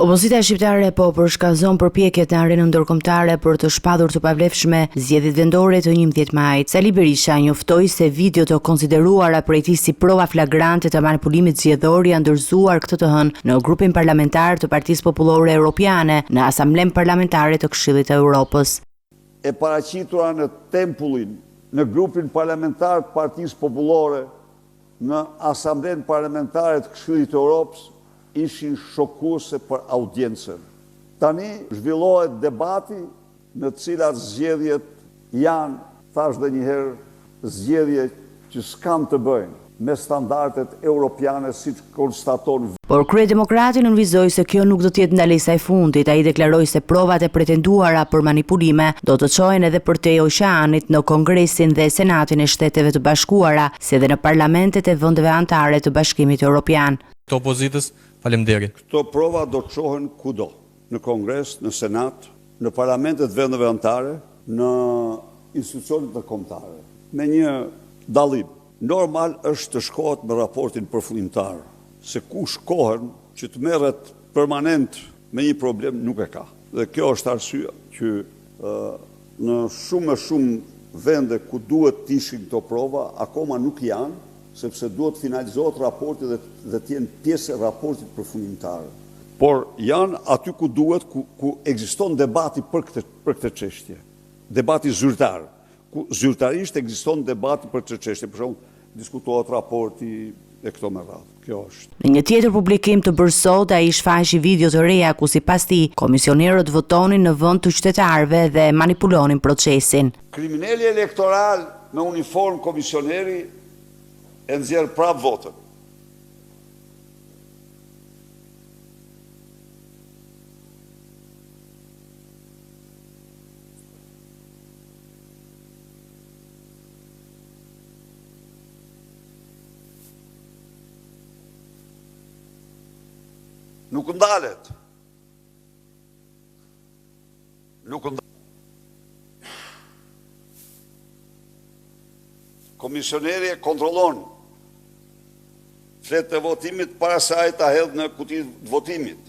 Opozita shqiptare po përshkallëzon përpjekjet në arenën ndërkombëtare për të shpadur të pavlefshme zgjedhjet vendore të 11 majit. Sali Berisha njoftoi se video të konsideruara prej tij si prova flagrante të manipulimit zgjedhor janë ndërzuar këtë të hënë në grupin parlamentar të Partisë Popullore Europiane në Asamblenë Parlamentare të Këshillit të Evropës. E paraqitura në tempullin në grupin parlamentar të Partisë Popullore në Asamblenë Parlamentare të Këshillit të Evropës ishin shokuese për audiencën. Tani zhvillohet debati në të cilat zgjedhjet janë, thash edhe një herë, zgjedhje që s'kan të bëjnë me standardet europiane siç konstaton. Por kryedemokrati nënvizoi se kjo nuk do të jetë ndalesa e fundit. Ai deklaroi se provat e pretenduara për manipulime do të çohen edhe përtej Oqeanit në Kongresin dhe Senatin e Shteteve të Bashkuara, si edhe në parlamentet e vendeve anëtare të Bashkimit Evropian. Të opozitës, faleminderit. Këto prova do të çohen kudo, në Kongres, në Senat, në parlamentet vendeve anëtare, në institucionet e kombëtare, me një dallim. Normal është të shkohet me raportin përfundimtar, se ku shkohen që të merret permanent me një problem nuk e ka. Dhe kjo është arsyeja që në shumë vende ku duhet të ishin këto prova, akoma nuk janë, sepse duhet finalizohet raporti dhe të jenë pjesë e raportit përfundimtar. Por janë aty ku duhet, ku ekziston debati për këtë çështje. Debati zyrtar, ku zyrtarisht ekziston debati për këtë çështje. Për shembull, diskutohet raporti e këto me radhë. Kjo është. Në një tjetër publikim të bërë sot, ai shfaqi video të reja ku sipas tij komisionerët votonin në vend të qytetarëve dhe manipulonin procesin. Kriminali elektoral me uniform komisioneri e nxjerr prap votën. Nuk ndalet. Nuk ndalet. Komisioneri e kontrollon fletë e votimit para se ai ta hedh në kutitë të votimit.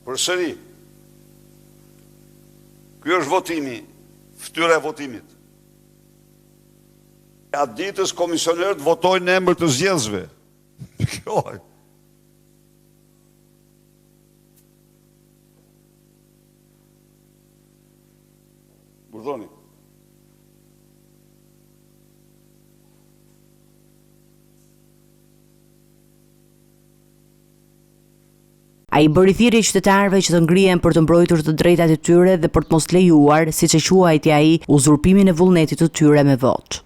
Përsëri, ky është votimi, fytyra e votimit. Atë ditës komisionerët votojnë në emër të zgjedhësve. Kjo është. Burdhoni. Ai bëri thirrje qytetarëve që të ngrihen për të mbrojtur të drejtat e tyre dhe për të mos lejuar, siç e quajti ai, uzurpimin e vullnetit të tyre me votë.